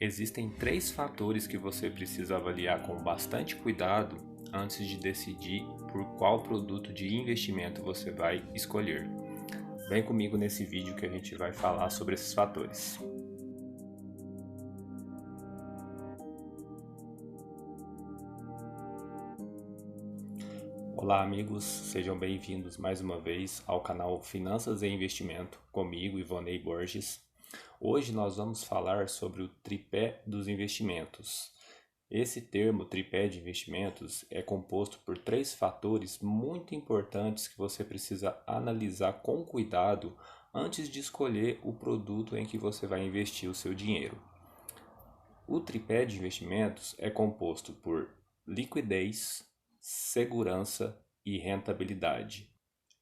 Existem três fatores que você precisa avaliar com bastante cuidado antes de decidir por qual produto de investimento você vai escolher. Vem comigo nesse vídeo que a gente vai falar sobre esses fatores. Olá, amigos, sejam bem-vindos mais uma vez ao canal Finanças e Investimento, comigo, Ivonei Borges. Hoje nós vamos falar sobre o tripé dos investimentos. Esse termo, tripé de investimentos, é composto por três fatores muito importantes que você precisa analisar com cuidado antes de escolher o produto em que você vai investir o seu dinheiro. O tripé de investimentos é composto por liquidez, segurança e rentabilidade.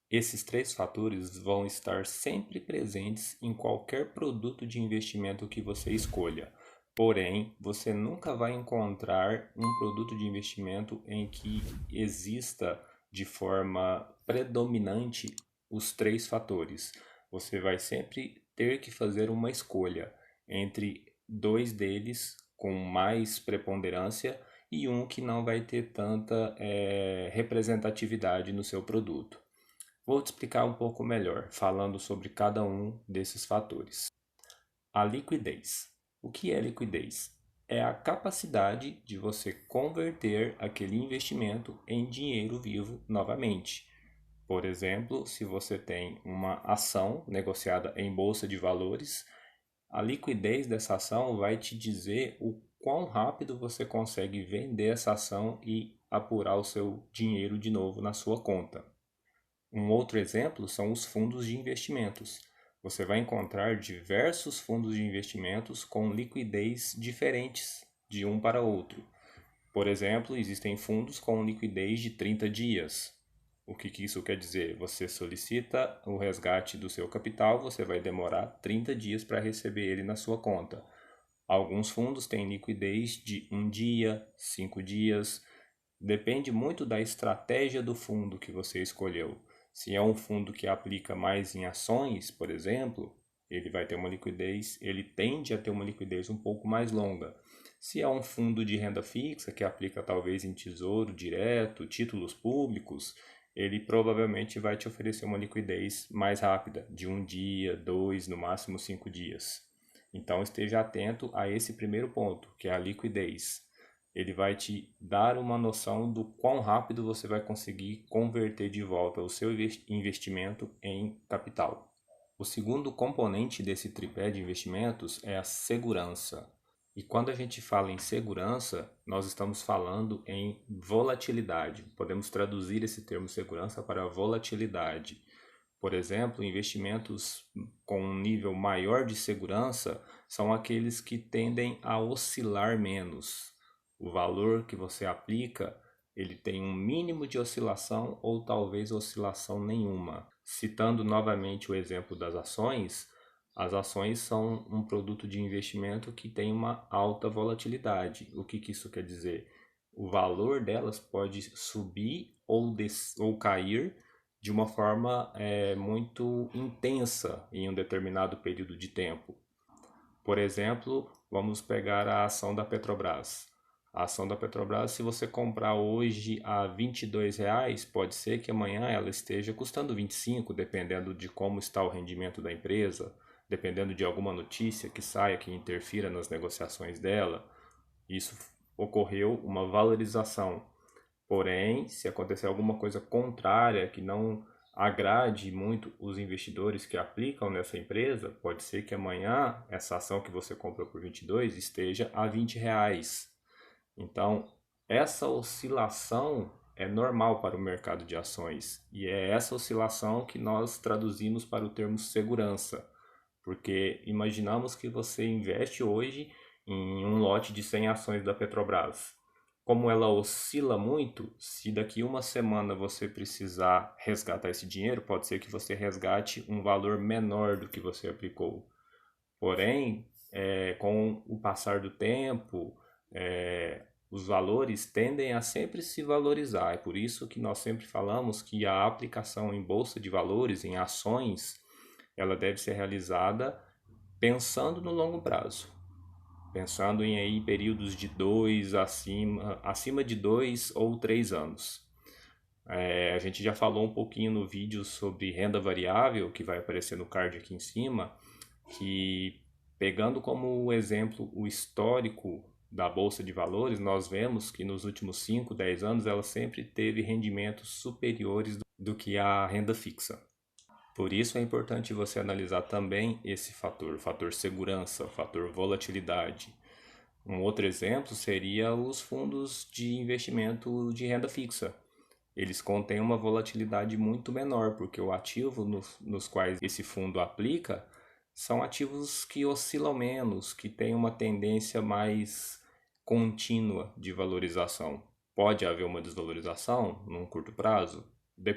Esses três fatores vão estar sempre presentes em qualquer produto de investimento que você escolha. Porém, você nunca vai encontrar um produto de investimento em que exista de forma predominante os três fatores. Você vai sempre ter que fazer uma escolha entre dois deles com mais preponderância e um que não vai ter tanta representatividade no seu produto. Vou te explicar um pouco melhor, falando sobre cada um desses fatores. A liquidez. O que é liquidez? É a capacidade de você converter aquele investimento em dinheiro vivo novamente. Por exemplo, se você tem uma ação negociada em bolsa de valores, a liquidez dessa ação vai te dizer o quão rápido você consegue vender essa ação e apurar o seu dinheiro de novo na sua conta. Um outro exemplo são os fundos de investimentos. Você vai encontrar diversos fundos de investimentos com liquidez diferentes de um para outro. Por exemplo, existem fundos com liquidez de 30 dias. O que isso quer dizer? Você solicita o resgate do seu capital, você vai demorar 30 dias para receber ele na sua conta. Alguns fundos têm liquidez de 1 dia, 5 dias. Depende muito da estratégia do fundo que você escolheu. Se é um fundo que aplica mais em ações, por exemplo, ele vai ter uma liquidez, ele tende a ter uma liquidez um pouco mais longa. Se é um fundo de renda fixa que aplica talvez em tesouro direto, títulos públicos, ele provavelmente vai te oferecer uma liquidez mais rápida, de 1 dia, 2, no máximo 5 dias. Então esteja atento a esse primeiro ponto, que é a liquidez. Ele vai te dar uma noção do quão rápido você vai conseguir converter de volta o seu investimento em capital. O segundo componente desse tripé de investimentos é a segurança. E quando a gente fala em segurança, nós estamos falando em volatilidade. Podemos traduzir esse termo segurança para volatilidade. Por exemplo, investimentos com um nível maior de segurança são aqueles que tendem a oscilar menos. O valor que você aplica, ele tem um mínimo de oscilação ou talvez oscilação nenhuma. Citando novamente o exemplo das ações, as ações são um produto de investimento que tem uma alta volatilidade. O que isso quer dizer? O valor delas pode subir ou cair de uma forma muito intensa em um determinado período de tempo. Por exemplo, vamos pegar a ação da Petrobras. A ação da Petrobras, se você comprar hoje a R$ 22, pode ser que amanhã ela esteja custando 25, dependendo de como está o rendimento da empresa, dependendo de alguma notícia que saia que interfira nas negociações dela. Isso ocorreu uma valorização. Porém, se acontecer alguma coisa contrária que não agrade muito os investidores que aplicam nessa empresa, pode ser que amanhã essa ação que você comprou por 22 esteja a R$ 20. Então, essa oscilação é normal para o mercado de ações e é essa oscilação que nós traduzimos para o termo segurança, porque imaginamos que você investe hoje em um lote de 100 ações da Petrobras. Como ela oscila muito, se daqui uma semana você precisar resgatar esse dinheiro, pode ser que você resgate um valor menor do que você aplicou. Porém, com o passar do tempo, os valores tendem a sempre se valorizar. É por isso que nós sempre falamos que a aplicação em bolsa de valores, em ações, ela deve ser realizada pensando no longo prazo. pensando em aí períodos de acima de 2 ou 3 anos. A gente já falou um pouquinho no vídeo sobre renda variável, que vai aparecer no card aqui em cima, que pegando como exemplo o histórico da Bolsa de Valores, nós vemos que nos últimos 5, 10 anos ela sempre teve rendimentos superiores do que a renda fixa. Por isso é importante você analisar também esse fator, o fator segurança, o fator volatilidade. Um outro exemplo seria os fundos de investimento de renda fixa. Eles contêm uma volatilidade muito menor, porque o ativo nos quais esse fundo aplica são ativos que oscilam menos, que têm uma tendência mais contínua de valorização. Pode haver uma desvalorização num curto prazo?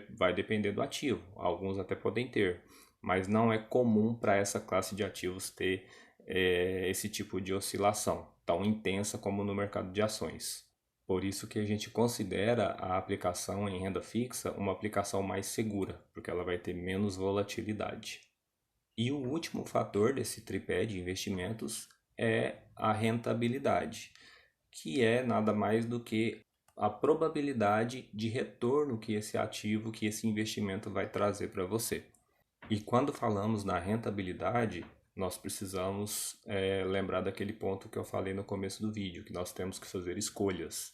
Vai depender do ativo. Alguns até podem ter, mas não é comum para essa classe de ativos ter esse tipo de oscilação tão intensa como no mercado de ações. Por isso que a gente considera a aplicação em renda fixa uma aplicação mais segura, porque ela vai ter menos volatilidade. E o último fator desse tripé de investimentos é a rentabilidade, que é nada mais do que a probabilidade de retorno que esse ativo, que esse investimento vai trazer para você. E quando falamos na rentabilidade, nós precisamos lembrar daquele ponto que eu falei no começo do vídeo, que nós temos que fazer escolhas.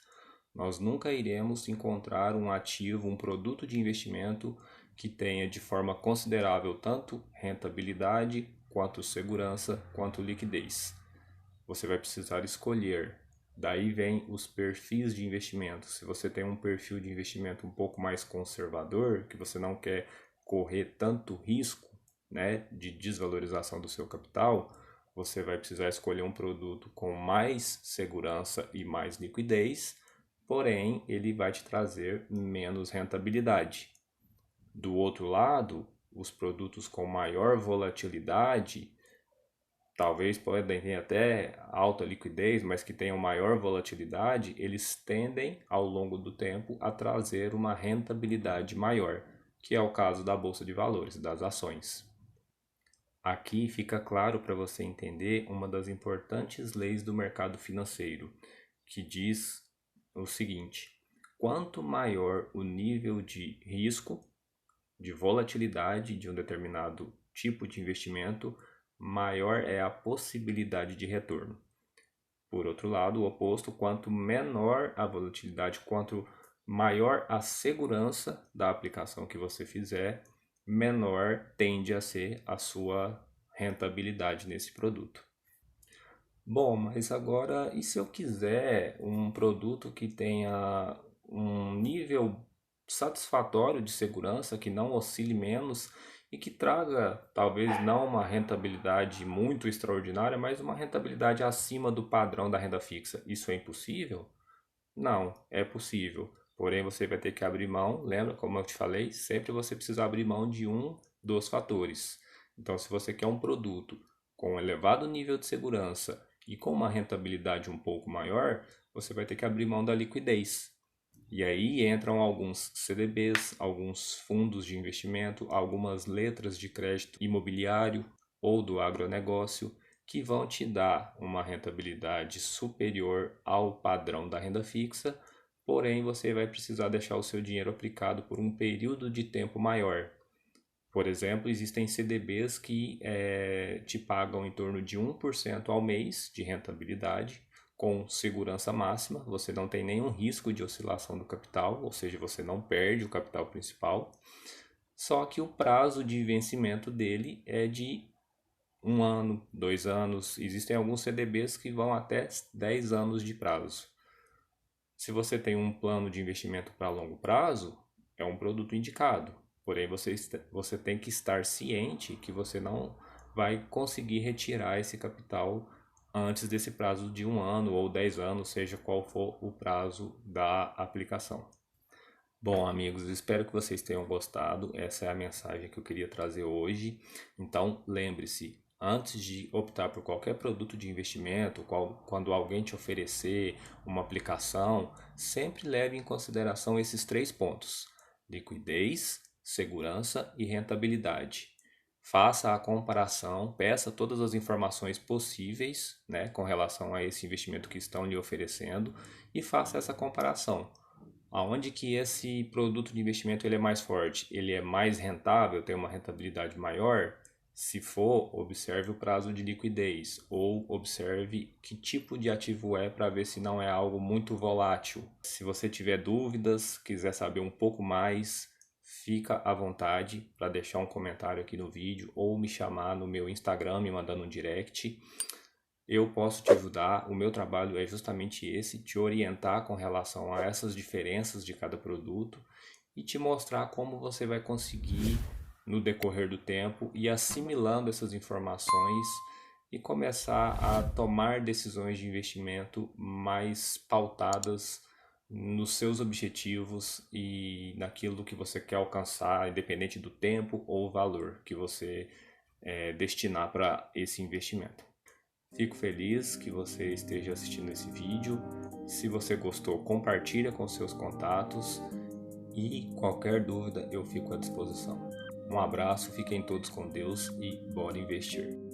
Nós nunca iremos encontrar um ativo, um produto de investimento que tenha de forma considerável tanto rentabilidade, quanto segurança, quanto liquidez. Você vai precisar escolher. Daí vem os perfis de investimento. Se você tem um perfil de investimento um pouco mais conservador, que você não quer correr tanto risco, né, de desvalorização do seu capital, você vai precisar escolher um produto com mais segurança e mais liquidez, porém ele vai te trazer menos rentabilidade. Do outro lado, os produtos com maior volatilidade, talvez podem ter até alta liquidez, mas que tenham maior volatilidade, eles tendem ao longo do tempo a trazer uma rentabilidade maior, que é o caso da Bolsa de Valores, das ações. Aqui fica claro para você entender uma das importantes leis do mercado financeiro, que diz o seguinte: quanto maior o nível de risco, de volatilidade de um determinado tipo de investimento, maior é a possibilidade de retorno. Por outro lado, o oposto, quanto menor a volatilidade, quanto maior a segurança da aplicação que você fizer, menor tende a ser a sua rentabilidade nesse produto. Bom, mas agora, e se eu quiser um produto que tenha um nível satisfatório de segurança, que não oscile menos e que traga talvez não uma rentabilidade muito extraordinária, mas uma rentabilidade acima do padrão da renda fixa? Isso é impossível? Não, é possível. Porém, você vai ter que abrir mão, lembra como eu te falei? Sempre você precisa abrir mão de um dos fatores. Então, se você quer um produto com um elevado nível de segurança e com uma rentabilidade um pouco maior, você vai ter que abrir mão da liquidez. E aí entram alguns CDBs, alguns fundos de investimento, algumas letras de crédito imobiliário ou do agronegócio que vão te dar uma rentabilidade superior ao padrão da renda fixa, porém você vai precisar deixar o seu dinheiro aplicado por um período de tempo maior. Por exemplo, existem CDBs que te pagam em torno de 1% ao mês de rentabilidade, com segurança máxima, você não tem nenhum risco de oscilação do capital, ou seja, você não perde o capital principal, só que o prazo de vencimento dele é de 1 ano, 2 anos, existem alguns CDBs que vão até 10 anos de prazo. Se você tem um plano de investimento para longo prazo, é um produto indicado. Porém, você tem que estar ciente que você não vai conseguir retirar esse capital antes desse prazo de 1 ano ou 10 anos, seja qual for o prazo da aplicação. Bom, amigos, espero que vocês tenham gostado. Essa é a mensagem que eu queria trazer hoje. Então, lembre-se, antes de optar por qualquer produto de investimento, quando alguém te oferecer uma aplicação, sempre leve em consideração esses 3 pontos: liquidez, segurança e rentabilidade. faça a comparação, peça todas as informações possíveis, né, com relação a esse investimento que estão lhe oferecendo e faça essa comparação. Aonde que esse produto de investimento ele é mais forte? Ele é mais rentável, tem uma rentabilidade maior? Se for, observe o prazo de liquidez ou observe que tipo de ativo é para ver se não é algo muito volátil. Se você tiver dúvidas, quiser saber um pouco mais, fica à vontade para deixar um comentário aqui no vídeo ou me chamar no meu Instagram, me mandando um direct. Eu posso te ajudar. O meu trabalho é justamente esse, te orientar com relação a essas diferenças de cada produto e te mostrar como você vai conseguir, no decorrer do tempo, ir assimilando essas informações e começar a tomar decisões de investimento mais pautadas nos seus objetivos e naquilo que você quer alcançar, independente do tempo ou valor que você destinar para esse investimento. Fico feliz que você esteja assistindo esse vídeo. Se você gostou, compartilha com seus contatos e qualquer dúvida eu fico à disposição. Um abraço, fiquem todos com Deus e bora investir.